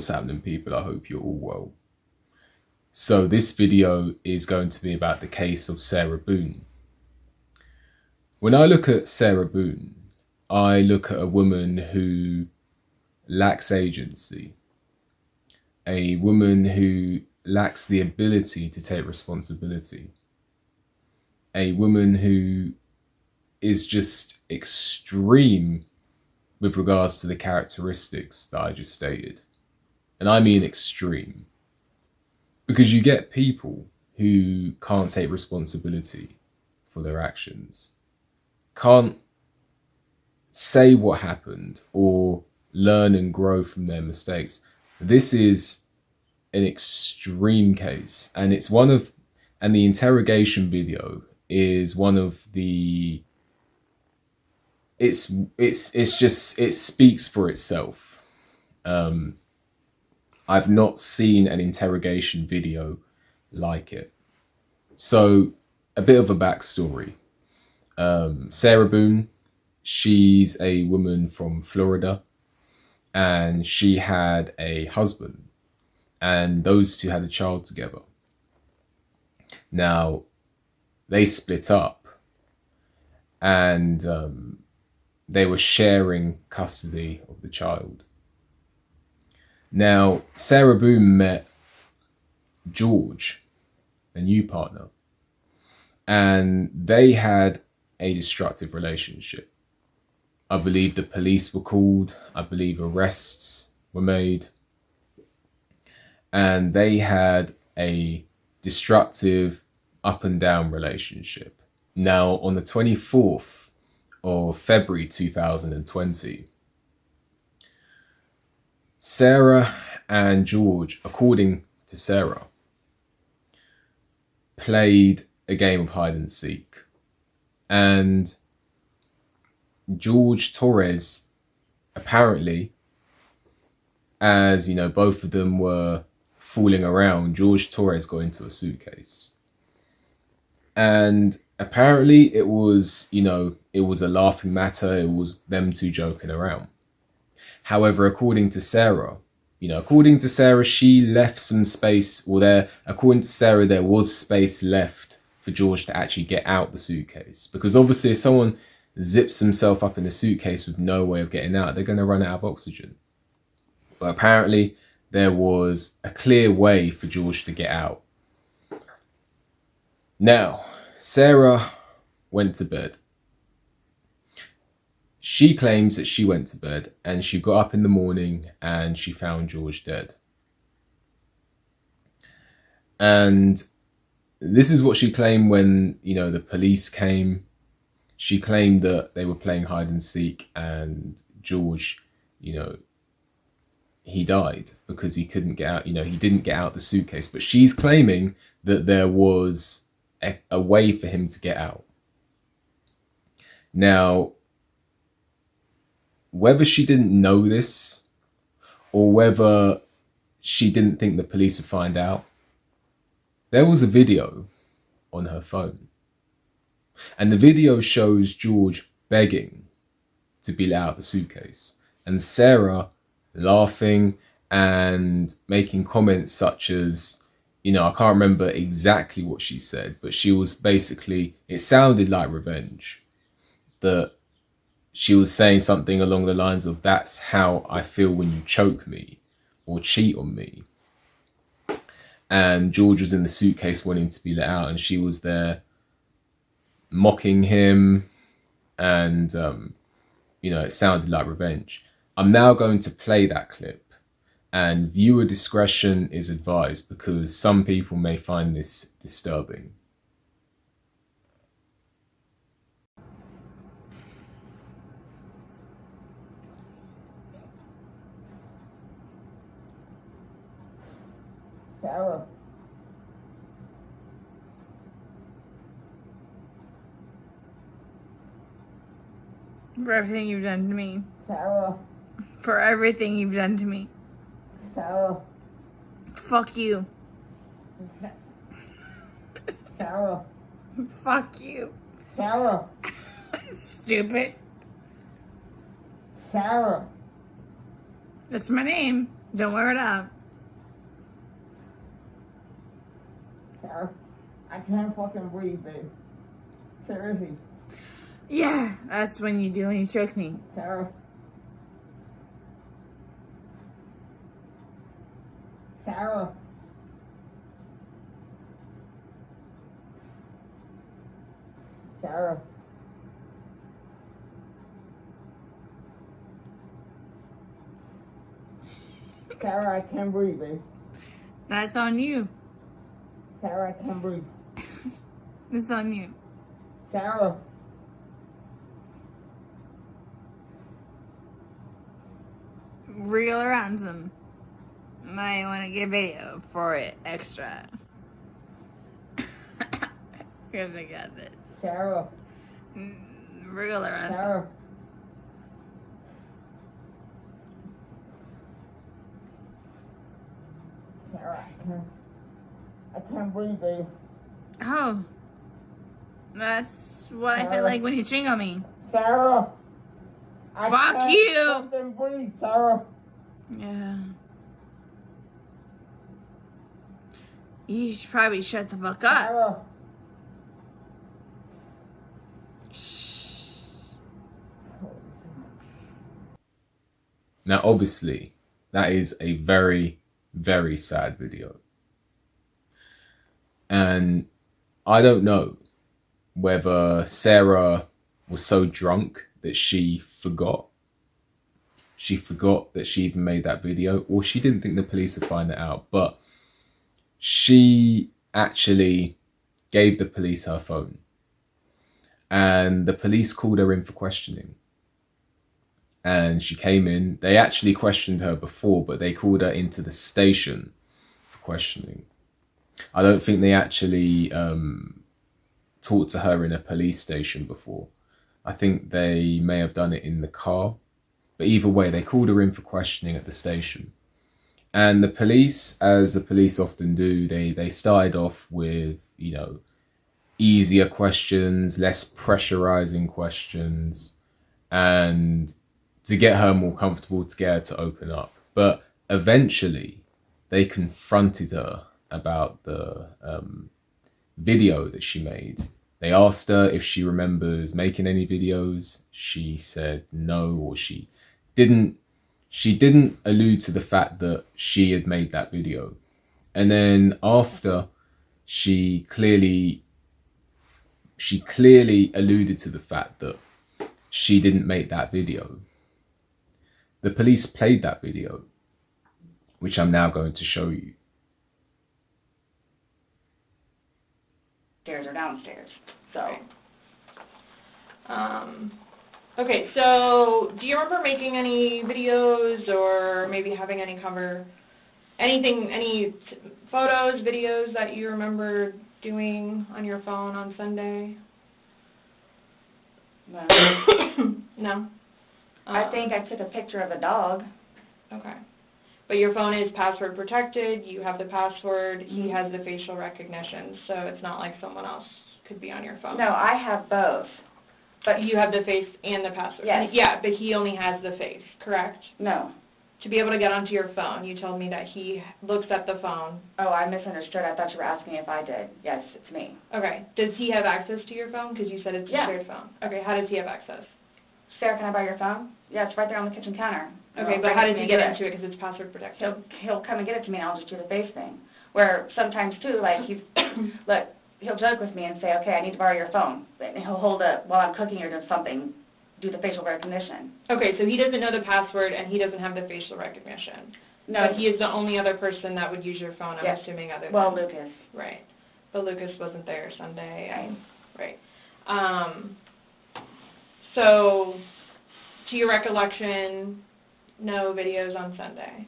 What's happening, people? I hope you're all well. So this video is going to be about the case of Sarah Boone. When I look at Sarah Boone, I look at a woman who lacks agency, a woman who lacks the ability to take responsibility, a woman who is just extreme with regards to the characteristics that I just stated. And I mean extreme. Because you get people who can't take responsibility for their actions, can't say what happened or learn and grow from their mistakes. This is an extreme case, and the interrogation video is one of the, it speaks for itself. I've not seen an interrogation video like it. So a bit of a backstory. Sarah Boone, she's a woman from Florida, and she had a husband, and those two had a child together. Now, they split up, and they were sharing custody of the child. Now, Sarah Boone met George, a new partner, and they had a destructive relationship. I believe the police were called. I believe arrests were made. And they had a destructive up and down relationship. Now, on the 24th of February 2020, Sarah and George, according to Sarah, played a game of hide and seek. And George Torres, apparently, as you know, both of them were fooling around, George Torres got into a suitcase. And apparently it was, it was a laughing matter. It was them two joking around. However, according to Sarah, she left some space, according to Sarah, there was space left for George to actually get out the suitcase. Because obviously if someone zips himself up in a suitcase with no way of getting out, they're going to run out of oxygen. But apparently there was a clear way for George to get out. Now, Sarah went to bed. She claims that she went to bed and she got up in the morning and she found George dead. And this is what she claimed when, the police came. She claimed that they were playing hide and seek and George, he died because he couldn't get out, he didn't get out the suitcase. But she's claiming that there was a way for him to get out. Now, whether she didn't know this or whether she didn't think the police would find out, there was a video on her phone. And the video shows George begging to be let out the suitcase. And Sarah laughing and making comments such as, I can't remember exactly what she said, but she was basically, it sounded like revenge. That she was saying something along the lines of, that's how I feel when you choke me or cheat on me. And George was in the suitcase wanting to be let out, and she was there mocking him, and it sounded like revenge. I'm now going to play that clip, and viewer discretion is advised because some people may find this disturbing. Sarah. For everything you've done to me. Sarah. For everything you've done to me. Sarah. Fuck you. Sarah. Fuck you. Sarah. Stupid. Sarah. That's my name. Don't wear it up. Sarah, I can't fucking breathe, babe. Seriously. Yeah, that's when you do when you choke me. Sarah. Sarah. Sarah. Sarah, I can't breathe, babe. That's on you. Sarah, I can't breathe. It's on you. Sarah. Real or ransom. Might want to get video for it extra. Because I got this. Sarah. Real or ransom. Sarah. Sarah, I can't breathe, babe. Oh. That's what I feel like when you chewing on me. Sarah. Fuck can't you. fucking breathe, Sarah. Yeah. You should probably shut the fuck up. Sarah. Shh. Now, obviously, that is a very, very sad video. And I don't know whether Sarah was so drunk that she forgot. She forgot that she even made that video, or she didn't think the police would find it out. But she actually gave the police her phone. And the police called her in for questioning. And she came in. They actually questioned her before, but they called her into the station for questioning. I don't think they actually talked to her in a police station before. I think they may have done it in the car. But either way, they called her in for questioning at the station. And the police, as the police often do, they started off with, you know, easier questions, less pressurizing questions, and to get her more comfortable, to get her to open up. But eventually, they confronted her about the video that she made. They asked her if she remembers making any videos. She said no, or she didn't allude to the fact that she had made that video. And then after she clearly alluded to the fact that she didn't make that video, the police played that video, which I'm now going to show you. Stairs or downstairs. So. Okay, so do you remember making any videos or maybe having any photos, videos that you remember doing on your phone on Sunday? No. No? I think I took a picture of a dog. Okay. But your phone is password protected, you have the password, he has the facial recognition, so it's not like someone else could be on your phone. No, I have both. But you have the face and the password. Yes. Yeah, but he only has the face, correct? No. To be able to get onto your phone, you told me that he looks at the phone. Oh, I misunderstood. I thought you were asking if I did. Yes, it's me. Okay. Does he have access to your phone? Because you said it's a shared phone. Okay, how does he have access? Sarah, can I borrow your phone? Yeah, it's right there on the kitchen counter. Okay, but how does he get into it because it's password protected? He'll come and get it to me and I'll just do the face thing. Where sometimes too, like look, he'll joke with me and say, okay, I need to borrow your phone. And he'll hold it while I'm cooking or doing something, do the facial recognition. Okay, so he doesn't know the password and he doesn't have the facial recognition. No. But he is the only other person that would use your phone, I'm assuming, other than... Well, Lucas. Right. But Lucas wasn't there Sunday. Right. So, to your recollection, no videos on Sunday?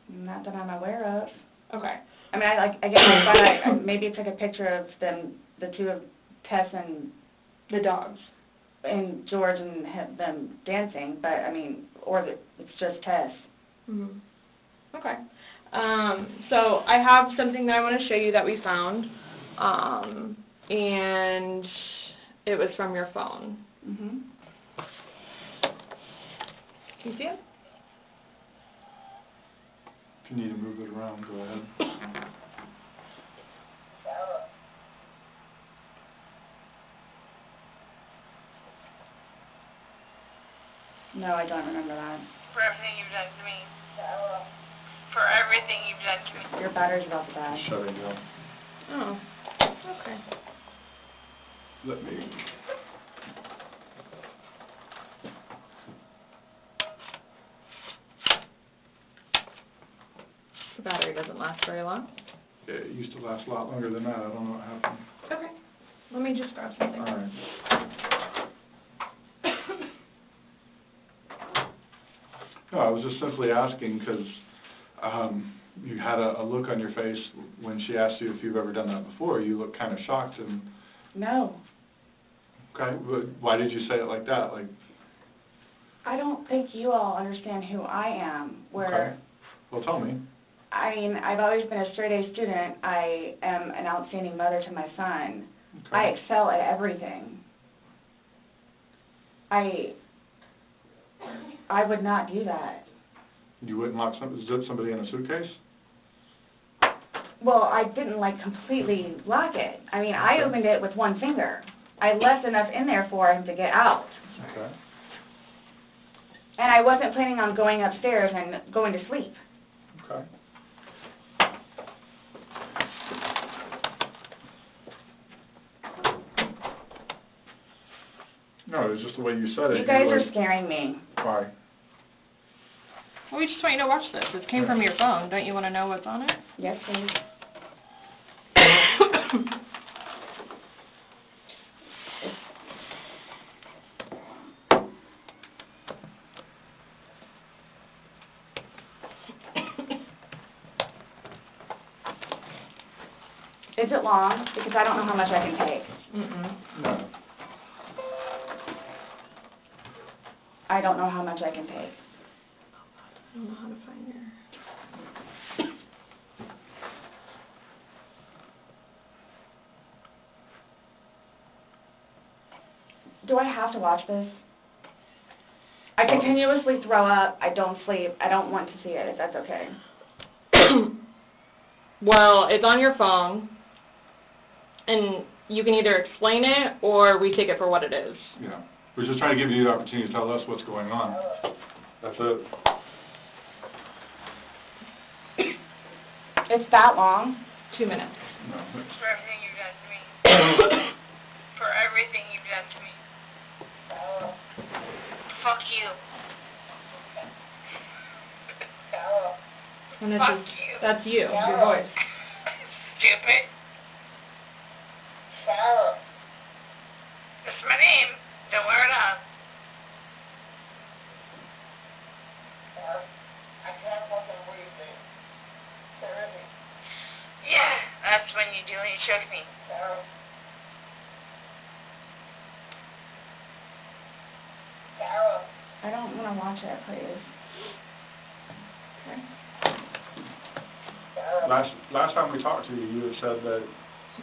Not that I'm aware of. Okay. I mean, I guess I thought I maybe took a picture of them, the two of Tess and the dogs, and George, and had them dancing. But I mean, it's just Tess. Mhm. Okay. So I have something that I want to show you that we found, and it was from your phone. Mhm. Can you see it? you need to move it around, go ahead. Sarah. No, I don't remember that. For everything you've done to me. Sarah. For everything you've done to me. Your battery's about to die. Shutting down. Oh, okay. Let me. The battery doesn't last very long. Yeah, it used to last a lot longer than that. I don't know what happened. Okay. Let me just grab something. All right. No, I was just simply asking because you had a look on your face when she asked you if you've ever done that before. You looked kind of shocked and, No, okay, but why did you say it like that? Like, I don't think you all understand who I am, where, okay. Well, tell me. I mean, I've always been a straight-A student. I am an outstanding mother to my son. Okay. I excel at everything. I would not do that. You wouldn't lock somebody in a suitcase? Well, I didn't, like, completely lock it. I mean, I Okay. opened it with one finger. I left enough in there for him to get out. Okay. And I wasn't planning on going upstairs and going to sleep. Okay. No, it was just the way you said it. You guys were are scaring me. Why? Well, we just want you to watch this. This came from your phone. Don't you want to know what's on it? Yes, please. Is it long? Because I don't know how much I can take. No. I don't know how much I can take. I don't know how to find your... Do I have to watch this? I continuously throw up. I don't sleep. I don't want to see it, if that's okay. Well, it's on your phone, and you can either explain it or we take it for what it is. Yeah. We're just trying to give you the opportunity to tell us what's going on. That's it. It's that long? 2 minutes. No. For everything you've done to me. For everything you've done to me. Fuck you. And it's Fuck just, you. that's you, your voice. Stupid. Sarah. That's my name. Don't wear it up. Sarah. I can't fucking breathe, babe. Seriously. Yeah, that's when you do when you choke me. Sarah. Sarah. I don't want to watch it, please. Okay. Sarah. Last time we talked to you, you had said that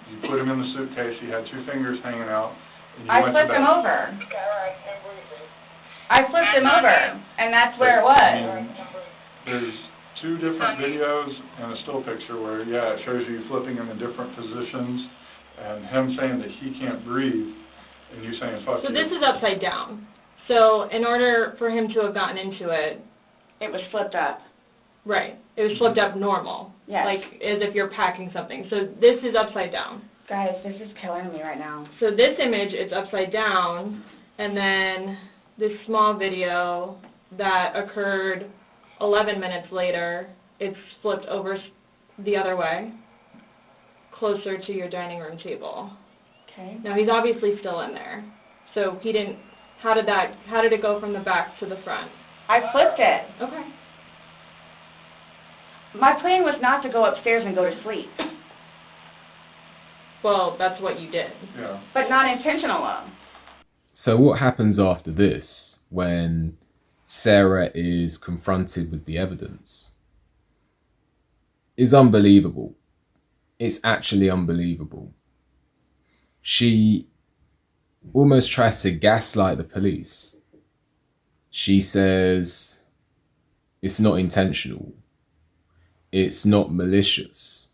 you put him in the suitcase, he had 2 fingers hanging out, and you I went to flipped him bed. over. Sarah, I can't breathe, babe. I flipped him over, and that's where it was. And there's 2 different videos and a still picture where, yeah, it shows you flipping him in different positions, and him saying that he can't breathe, and you saying fuck So you. this is upside down. So in order for him to have gotten into it, It was flipped up. right, it was flipped up normal. Yes. Like as if you're packing something. So this is upside down. Guys, this is killing me right now. So this image is upside down, and then this small video that occurred 11 minutes later, it's flipped over the other way, closer to your dining room table. Okay. Now he's obviously still in there. So he didn't, how did it go from the back to the front? I flipped it. Okay. My plan was not to go upstairs and go to sleep, Well, that's what you did. Yeah. but not intentional. So what happens after this when Sarah is confronted with the evidence is unbelievable. It's actually unbelievable. She almost tries to gaslight the police. She says it's not intentional. It's not malicious.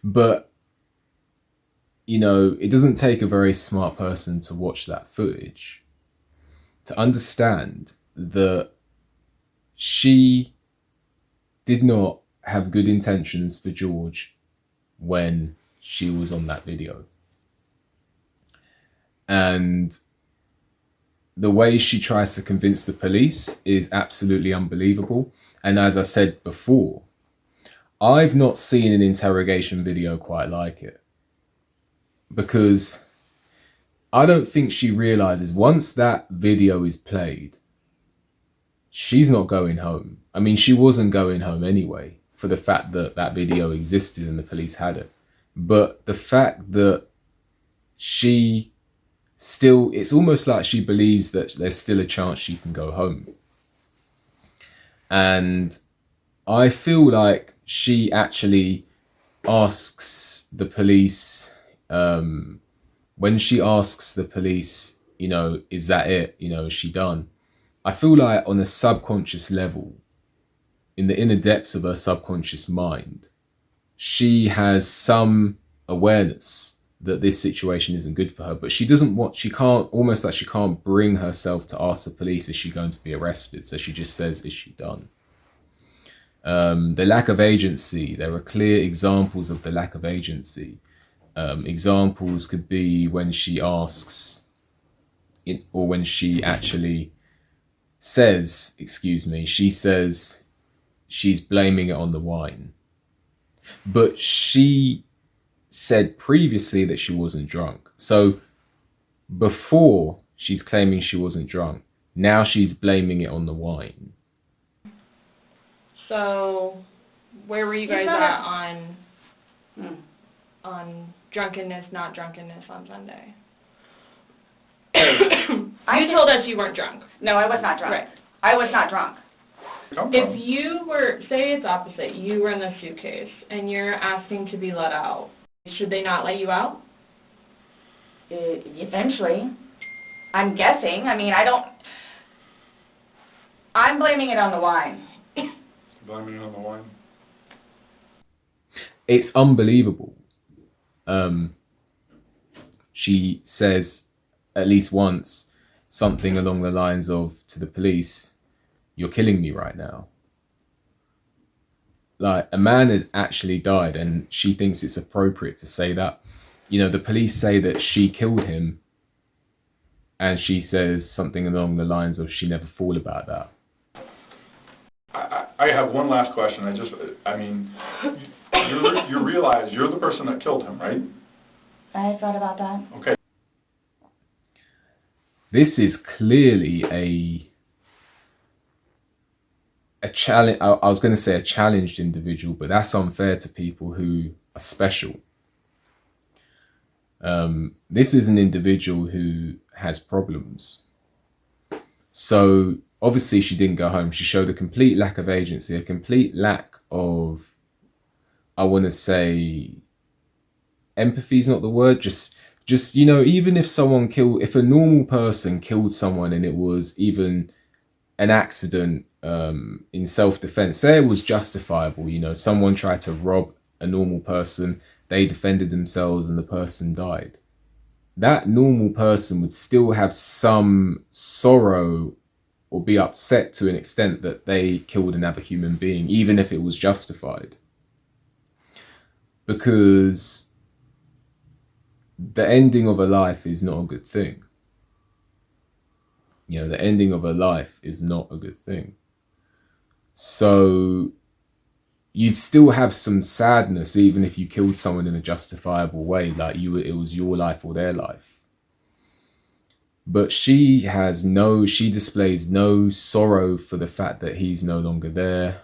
But, you know, it doesn't take a very smart person to watch that footage to understand that she did not have good intentions for George when she was on that video. And the way she tries to convince the police is absolutely unbelievable. And as I said before, I've not seen an interrogation video quite like it. Because I don't think she realizes once that video is played, she's not going home. I mean, she wasn't going home anyway for the fact that that video existed and the police had it. But the fact that she still, it's almost like she believes that there's still a chance she can go home. And I feel like she actually asks the police, when she asks the police, you know, is that it? You know, is she done? I feel like on a subconscious level, in the inner depths of her subconscious mind, she has some awareness that this situation isn't good for her, but she doesn't want, she can't, almost like she can't bring herself to ask the police, is she going to be arrested? So she just says, is she done? The lack of agency, there are clear examples of the lack of agency. Examples could be when she asks, or when she actually says, excuse me, she says she's blaming it on the wine. But she said previously that she wasn't drunk. So before she's claiming she wasn't drunk, now she's blaming it on the wine. So, where were you guys at on drunkenness, not drunkenness on Sunday? You told us you weren't drunk. No, I was not drunk. Right. I was not drunk. If you were, say it's opposite, you were in the suitcase and you're asking to be let out, should they not let you out? Eventually. I'm guessing. I mean, I'm blaming it on the wine. Blaming it on the wine. It's unbelievable. She says at least once something along the lines of, to the police, you're killing me right now. Like, a man has actually died and she thinks it's appropriate to say that. You know, the police say that she killed him and she says something along the lines of, she never thought about that. I have one last question. You realize you're the person that killed him, right? I thought about that. Okay. This is clearly a challenge. I was going to say a challenged individual, but that's unfair to people who are special. This is an individual who has problems. So obviously she didn't go home. She showed a complete lack of agency, a complete lack of, I want to say, empathy is not the word. Just, you know, even if if a normal person killed someone and it was even an accident, in self-defense, say it was justifiable, you know, someone tried to rob a normal person, they defended themselves and the person died. That normal person would still have some sorrow or be upset to an extent that they killed another human being, even if it was justified. Because the ending of a life is not a good thing. You know, the ending of a life is not a good thing. So you'd still have some sadness even if you killed someone in a justifiable way, like it was your life or their life. But she displays no sorrow for the fact that he's no longer there.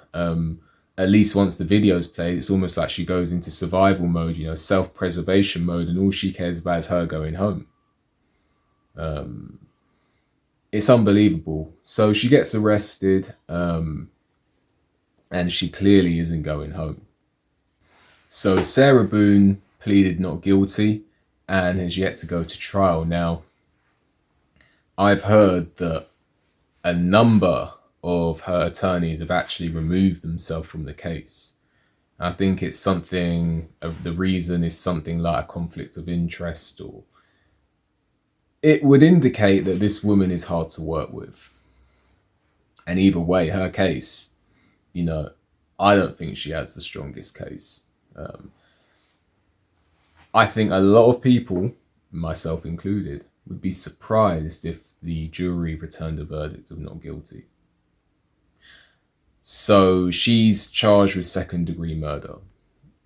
At least once the video's played, it's almost like she goes into survival mode, you know, self-preservation mode, and all she cares about is her going home. It's unbelievable. So she gets arrested, and she clearly isn't going home. So Sarah Boone pleaded not guilty and has yet to go to trial. Now, I've heard that a number of her attorneys have actually removed themselves from the case. I think it's something, the reason is something like a conflict of interest, or it would indicate that this woman is hard to work with. And either way, her case, you know, I don't think she has the strongest case. I think a lot of people, myself included, would be surprised if the jury returned a verdict of not guilty. So she's charged with second-degree murder.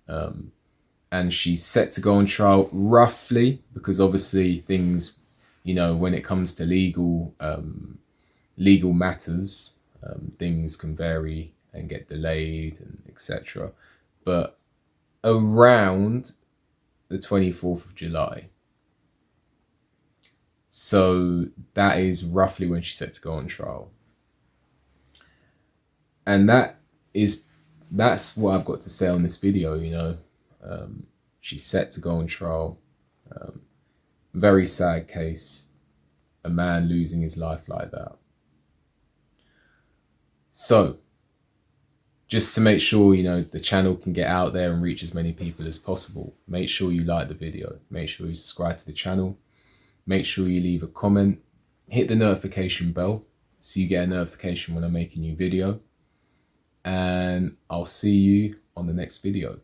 And she's set to go on trial roughly, because obviously things, you know, when it comes to legal matters, things can vary and get delayed and etc. But around the 24th of July. So that is roughly when she's set to go on trial. And that's what I've got to say on this video, you know. She's set to go on trial. Very sad case. A man losing his life like that. So, just to make sure, you know, the channel can get out there and reach as many people as possible, make sure you like the video. Make sure you subscribe to the channel. Make sure you leave a comment. Hit the notification bell so you get a notification when I make a new video. And I'll see you on the next video.